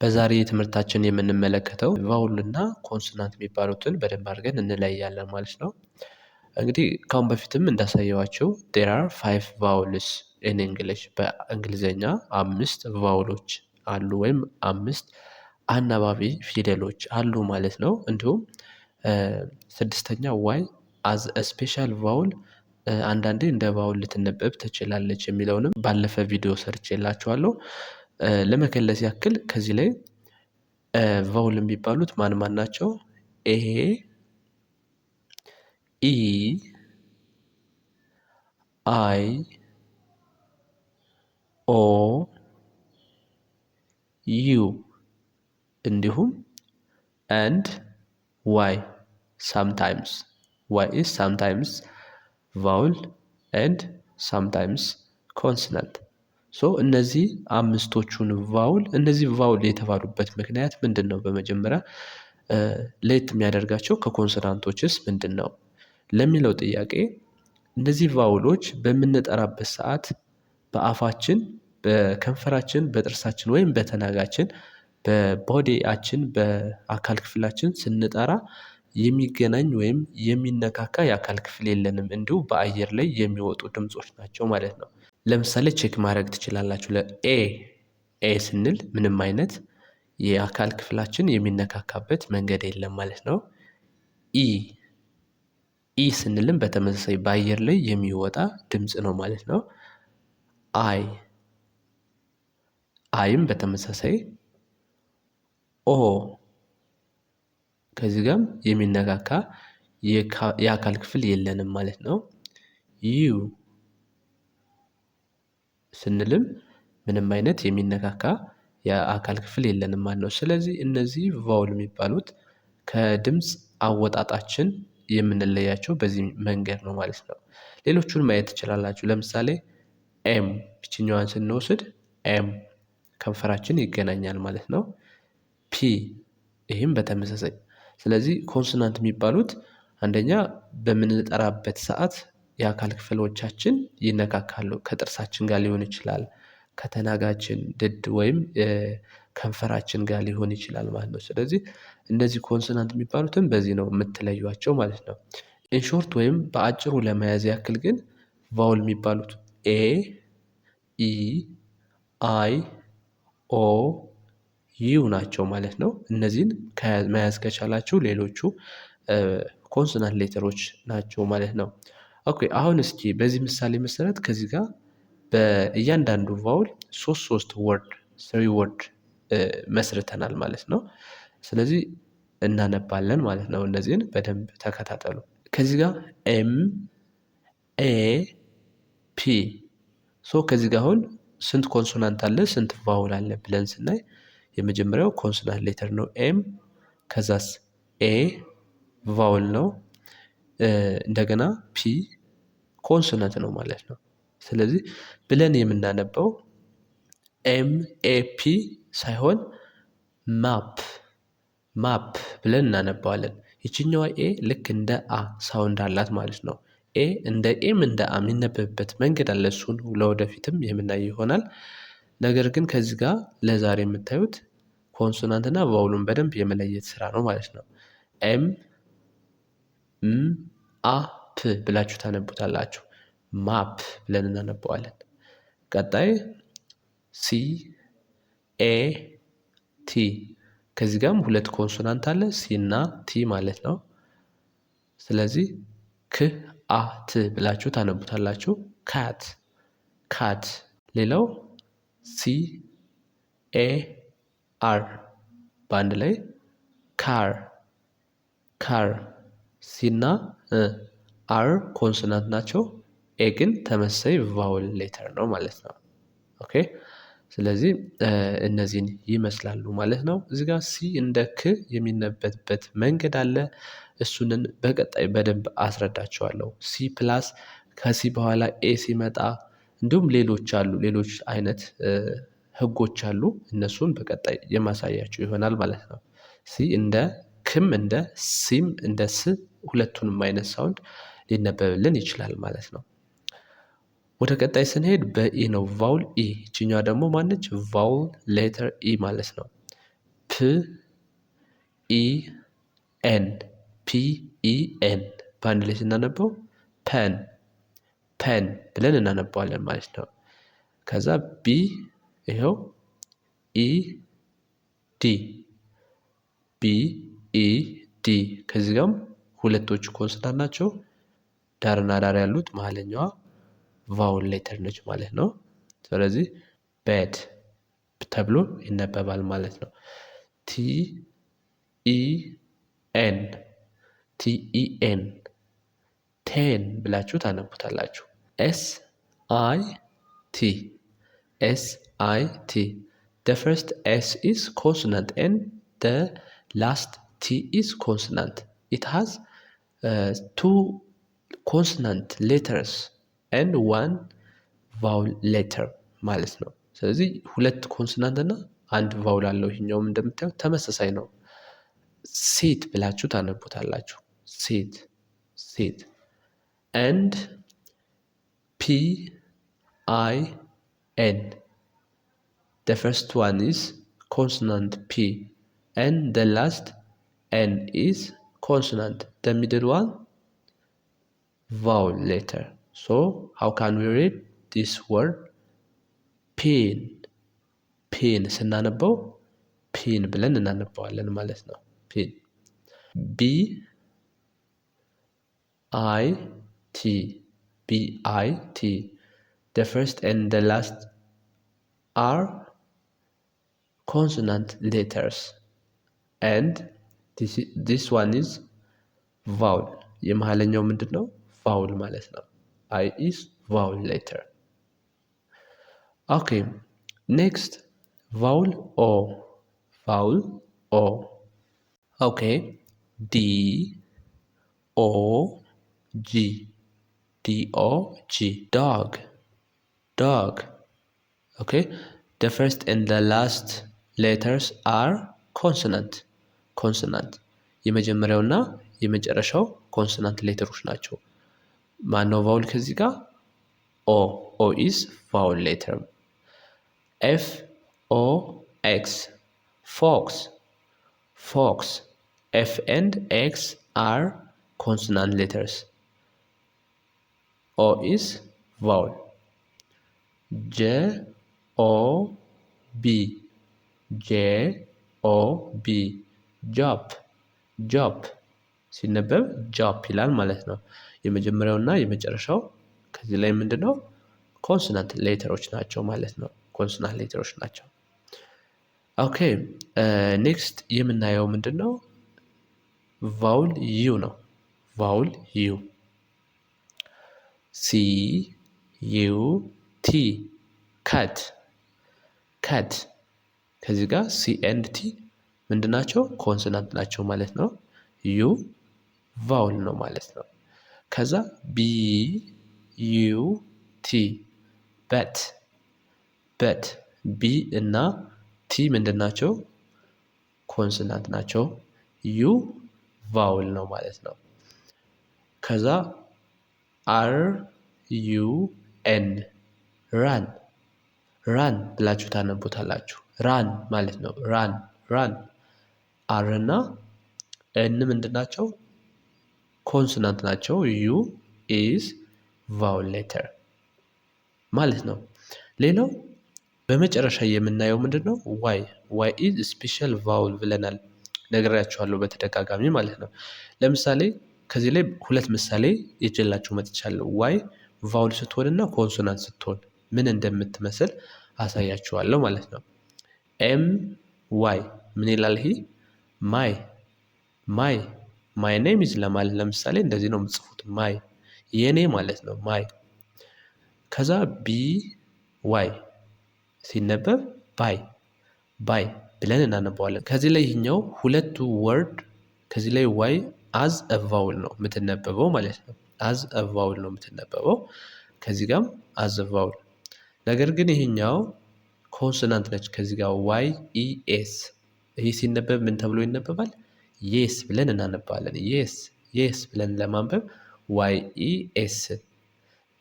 በዛሬ ትምህርታችን የምንመለከተው ቫውል እና ኮንሶናንት የሚባሉትን በደንብ አድርገን እንለያለን ማለት ነው። እንግዲህ ከአሁን በፊትም እንዳሳየዋቸው there are 5 vowels in English በእንግሊዘኛ 5 ቫውሎች አሉ ወይም 5 አናባቢ ፊደሎች አሉ ማለት ነው። እንዲሁም ስድስተኛ ዋይ as a special vowel አንዳንዴ እንደ ቫውል ልትነበብ ትችላለች የሚለውንም ባለፈ ቪዲዮ ሰርቼላችኋለሁ። ለመከለስ ያክል ከዚህ ላይ ቫውል የሚባሉት ማን ማን ናቸው? ኤ ኢ አይ ኦ ዩ እንዲሁም and ዋይ sometimes ዋይ is sometimes vowel and sometimes consonant ሶ እነዚህ አምስቶቹን ቫውል እነዚህ ቫውል የተባሉበት ምክንያት ምንድነው? በመጀመሪያ ለየት የሚያደርጋቸው ከኮንሶናንቶችስ ምንድነው? ለሚለው ጥያቄ እነዚህ ቫውሎች በምንጠራበት ሰዓት በአፋችን በከንፈራችን በጥርሳችን ወይም በተናጋችን በቦዲያችን በአካል ክፍላችን ስንጠራ የሚገናኝ ወይም የሚነካካ የአካል ክፍል የለንም እንዲሁ በአየር ላይ የሚወጡ ድምጾች ናቸው ማለት ነው። ለምሳሌ ቼክ ማድረግ ትችላላችሁ ለኤ ኤ ስንል ምንም አይነት የአካል ክፍላችን የሚነካካበት መንገድ የለም ማለት ነው። ኢ ኢ ስንልም በተመሳሳይ በአየር ላይ የሚወጣ ድምጽ ነው ማለት ነው። አይ አይም በተመሳሳይ ኦ ከዚህ ጋርም የሚነካካ የአካል ክፍል የለንም ማለት ነው። ዩ ስንልም ምንም አይነት የሚነካካ የአካል ክፍል የለንም ማለት ነው። ስለዚህ እነዚህ ቫውል የሚባሉት ከድምጽ አወጣጣችን የምንለያቸው በዚህ መንገድ ነው ማለት ነው። ሌሎቹን ማየት ትችላላችሁ ለምሳሌ ኤም ይቺኛዋን ስንወስድ ኤም ከንፈራችን ይገናኛል ማለት ነው። ፒ ይህም በተመሳሳይ ስለዚህ ኮንሶናንት የሚባሉት አንደኛ በምንጠራበት ሰዓት የአካል ክፍሎቻችን ይነካካሉ ከጥርሳችን ጋር ሊሆን ይችላል ከተናጋችን ድድ ወይም ከንፈራችን ጋር ሊሆን ይችላል ማለት ነው። ስለዚህ እነዚህ ኮንሶናንት የሚባሉትን በዚህ ነው የምትለዩዋቸው ማለት ነው። ኢንሾርት ወይም በአጭሩ ለመያዝ ያክል ግን ቫውል የሚባሉት ኤ ኢ አይ ኦ ዩ ናቸው ማለት ነው። እነዚህን መያዝ ከቻላችሁ ሌሎቹ ኮንሶናንት ሌተሮች ናቸው ማለት ነው። ኦኬ አሁን እስኪ በዚህ ምሳሌ መሰረት ከዚህ ጋር በእያንዳንዱ ቫውል ሶስት ወርድ ስሪ ወርድ መስርተናል ማለት ነው። ስለዚህ እናነባለን ማለት ነው። እነዚህን በደንብ ተከታተሉ። ከዚህ ጋር ኤም ኤ ፒ ሶ ከዚህ ጋር አሁን ስንት ኮንሶናንት አለ ስንት ቫውል አለ ብለን ስናይ የመጀመሪያው ኮንሶናንት ሌተር ነው ኤም ከዛስ ኤ ቫውል ነው እንደገና ፒ ኮንሶናንት ነው ማለት ነው። ስለዚህ ብለን የምናነበው ኤም ኤ ፒ ሳይሆን ማፕ ማፕ ብለን እናነባዋለን። ይቺኛዋ ኤ ልክ እንደ አ ሳውንድ አላት ማለት ነው። ኤ እንደ ኤም እንደ አ የሚነበብበት መንገድ አለ እሱን ለወደፊትም የምናየው ይሆናል። ነገር ግን ከዚህ ጋር ለዛሬ የምታዩት ኮንሶናንት እና ቫውሉን በደንብ የመለየት ስራ ነው ማለት ነው። ኤም አ ፕ ብላችሁ ታነቡታላችሁ ማፕ ብለን እናነበዋለን። ቀጣይ ሲ ኤ ቲ ከዚህ ጋርም ሁለት ኮንሶናንት አለ ሲ እና ቲ ማለት ነው። ስለዚህ ክ አ ት ብላችሁ ታነቡታላችሁ ካት ካት። ሌላው ሲ ኤ አር በአንድ ላይ ካር ካር ሲና አር ኮንሶናንት ናቸው። ኤ ግን ተመሳሳይ ቫውል ሌተር ነው ማለት ነው። ኦኬ ስለዚህ እነዚህን ይመስላሉ ማለት ነው። እዚህ ጋር ሲ እንደ ክ የሚነበብበት መንገድ አለ። እሱንን በቀጣይ በደንብ አስረዳቸዋለሁ። ሲ ፕላስ ከሲ በኋላ ኤ ሲመጣ እንዲሁም ሌሎች አሉ ሌሎች አይነት ህጎች አሉ እነሱን በቀጣይ የማሳያችሁ ይሆናል ማለት ነው። ሲ እንደ ክም እንደ ሲም እንደ ስ ሁለቱንም አይነት ሳውንድ ሊነበብልን ይችላል ማለት ነው። ወደ ቀጣይ ስንሄድ በኢ ነው ቫውል ኢ ይቺኛዋ ደግሞ ማነች ቫውል ሌተር ኢ ማለት ነው። ኢ ኤን ፒ ኢ ኤን በአንድ ላይ ስናነበው ፐን ፐን ብለን እናነባዋለን ማለት ነው። ከዛ ቢ ይኸው ኢ ዲ ቢ ኢ ዲ ከዚህ ጋርም ሁለቶቹ ኮንሶናንት ናቸው። ዳርና ዳር ያሉት መሀለኛዋ ቫውል ሌተር ነች ማለት ነው። ስለዚህ ቤድ ተብሎ ይነበባል ማለት ነው። ቲ ኢ ኤን ቲ ኢ ኤን ቴን ብላችሁ ታነቡታላችሁ። ኤስ አይ ቲ ኤስ አይ ቲ the first S is consonant and the last T is consonant. It has two consonant letters and one vowel letter ማለት ነው። ስለዚህ ሁለት ኮንሶናንት እና አንድ ቫውል አለው። ይሄኛውም እንደምታዩት ተመሳሳይ ነው። ሴት ብላችሁ ታነቡታላችሁ። ሴት ሴት and P I N the first one is consonant P and the last N is consonant. The middle one vowel letter. So how can we read this word? ፔን ፔን ስናነበው ፔን ብለን እናነባዋለን ማለት ነው። ፔን ቢ አይ ቲ ቢ አይ ቲ the first and the last are consonant letters and this one is vowel የመሀለኛው ምንድን ነው? ቫውል ማለት ነው። I is vowel letter. Okay, next vowel O. Vowel O. Okay, D O G D O G dog dog. Okay, the first and the last letters are consonant consonant. የመጀመሪያውና የመጨረሻው ኮንሶናንት ሌተሮች ናቸው። ማነው ቫውል ከዚህ ጋር? ኦ ኦ is vowel letter. F O X fox fox F and X are consonant letters. O is vowel. J O B J O B job job ሲነበብ ጆብ ይላል ማለት ነው። የመጀመሪያውና የመጨረሻው ከዚህ ላይ ምንድነው? ኮንሶናንት ሌተሮች ናቸው ማለት ነው። ኮንሶናንት ሌተሮች ናቸው። ኦኬ ኔክስት የምናየው ምንድነው? ቫውል ዩ ነው። ቫውል ዩ ሲ ዩ ቲ ካት ካት ከዚህ ጋር ሲ ኤንድ ቲ ምንድን ናቸው? ኮንሶናንት ናቸው ማለት ነው። ዩ ቫውል ነው ማለት ነው። ከዛ ቢ ዩ ቲ በት በት ቢ እና ቲ ምንድን ናቸው? ኮንሶናንት ናቸው። ዩ ቫውል ነው ማለት ነው። ከዛ አር ዩ ኤን ራን ራን ብላችሁ ታነቡታላችሁ። ራን ማለት ነው። ራን ራን አር እና ኤን ምንድን ናቸው? ኮንሶናንት ናቸው። ዩ ኢዝ ቫውል ሌተር ማለት ነው። ሌላው በመጨረሻ የምናየው ምንድን ነው? ዋይ ዋይ ኢዝ ስፔሻል ቫውል ብለናል። ነግሬያችኋለሁ በተደጋጋሚ ማለት ነው። ለምሳሌ ከዚህ ላይ ሁለት ምሳሌ ይዤላችሁ መጥቻለሁ። ዋይ ቫውል ስትሆን እና ኮንሶናንት ስትሆን ምን እንደምትመስል አሳያችኋለሁ ማለት ነው። ኤም ዋይ ምን ይላል? ይሄ ማይ ማይ ማይ ኔም ኢዝ ለማለት ለምሳሌ እንደዚህ ነው የምጽፉት። ማይ የኔ ማለት ነው። ማይ ከዛ ቢ ዋይ ሲነበብ ባይ ባይ ብለን እናነባዋለን። ከዚህ ላይ ይህኛው ሁለቱ ወርድ ከዚህ ላይ ዋይ አዝ አ ቫውል ነው የምትነበበው ማለት ነው። አዝ አ ቫውል ነው የምትነበበው። ከዚህ ጋርም አዝ አ ቫውል። ነገር ግን ይህኛው ኮንሶናንት ነች። ከዚህ ጋር ዋይ ኢ ኤስ ይህ ሲነበብ ምን ተብሎ ይነበባል? የስ ብለን እናነባለን። የስ የስ ብለን ለማንበብ ዋይ ኢ ኤስ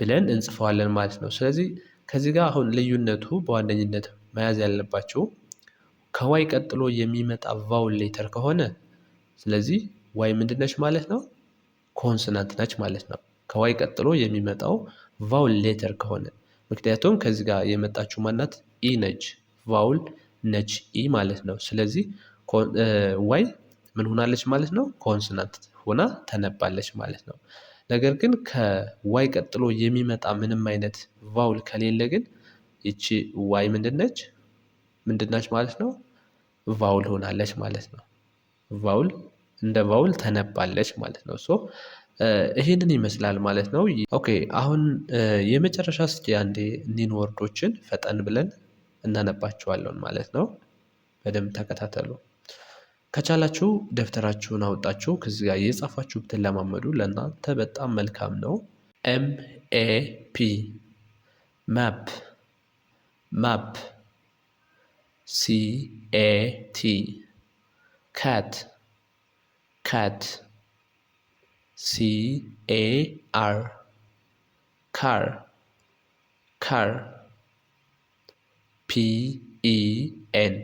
ብለን እንጽፈዋለን ማለት ነው። ስለዚህ ከዚህ ጋር አሁን ልዩነቱ በዋነኝነት መያዝ ያለባቸው ከዋይ ቀጥሎ የሚመጣ ቫውል ሌተር ከሆነ ስለዚህ ዋይ ምንድን ነች ማለት ነው? ኮንስናንት ነች ማለት ነው። ከዋይ ቀጥሎ የሚመጣው ቫውል ሌተር ከሆነ ምክንያቱም ከዚህ ጋር የመጣችው ማናት? ኢ ነች። ቫውል ነች ኢ ማለት ነው። ስለዚህ ዋይ ምን ሆናለች ማለት ነው? ኮንስናንት ሆና ተነባለች ማለት ነው። ነገር ግን ከዋይ ቀጥሎ የሚመጣ ምንም አይነት ቫውል ከሌለ ግን ይቺ ዋይ ምንድነች? ምንድናች ማለት ነው? ቫውል ሆናለች ማለት ነው። ቫውል እንደ ቫውል ተነባለች ማለት ነው። ሶ ይሄንን ይመስላል ማለት ነው። ኦኬ አሁን የመጨረሻ እስኪ አንዴ እኒህን ወርዶችን ፈጠን ብለን እናነባቸዋለን ማለት ነው። በደንብ ተከታተሉ። ከቻላችሁ ደብተራችሁን አውጣችሁ ከዚህ ጋር እየጻፋችሁ ብትለማመዱ ለእናንተ በጣም መልካም ነው። MAP ማፕ ማፕ CAT ካት ካት CAR ካር ካር PEN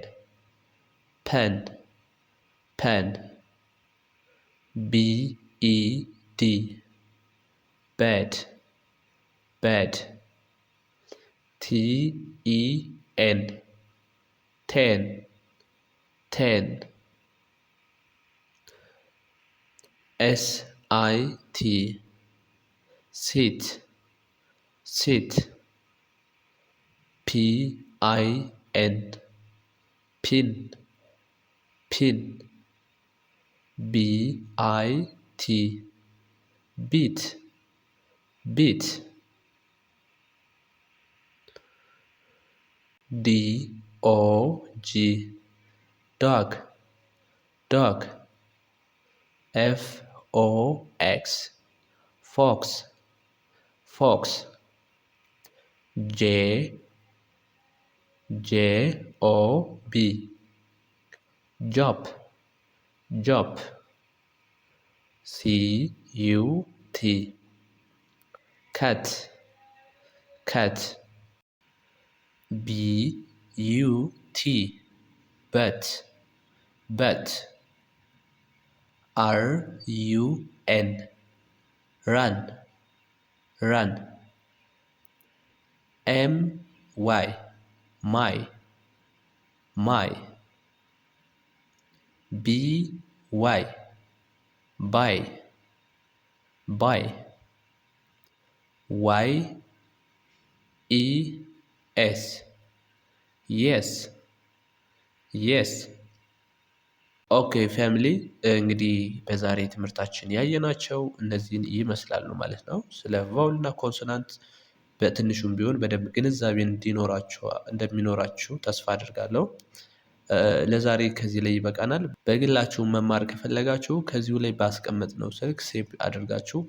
pen pen BED bed bed TEN ten ten SIT sit sit PIN pin pin BIT bit bit DOG dog dog FOX fox fox JOB job job CUT cut cut BUT but but RUN run run MY my my BY buy buy YES yes yes ኦኬ ፋሚሊ እንግዲህ በዛሬ ትምህርታችን ያየናቸው እነዚህን ይመስላሉ ማለት ነው። ስለ ቫውል እና ኮንሶናንት በትንሹም ቢሆን በደንብ ግንዛቤ እንደሚኖራችሁ ተስፋ አድርጋለሁ። ለዛሬ ከዚህ ላይ ይበቃናል። በግላችሁ መማር ከፈለጋችሁ ከዚሁ ላይ ባስቀመጥነው ስልክ ሴቭ አድርጋችሁ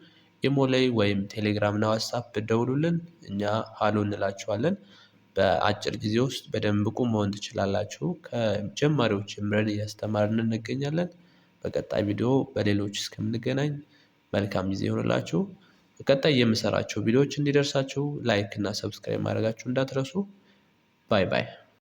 ኢሞ ላይ ወይም ቴሌግራም እና ዋትስአፕ ብትደውሉልን እኛ ሃሎ እንላችኋለን። በአጭር ጊዜ ውስጥ በደንብ ብቁ መሆን ትችላላችሁ። ከጀማሪዎች ጀምረን እያስተማርን እንገኛለን። በቀጣይ ቪዲዮ በሌሎች እስከምንገናኝ መልካም ጊዜ ይሆንላችሁ። በቀጣይ የምሰራቸው ቪዲዮዎች እንዲደርሳችሁ ላይክ እና ሰብስክራይብ ማድረጋችሁ እንዳትረሱ። ባይ ባይ።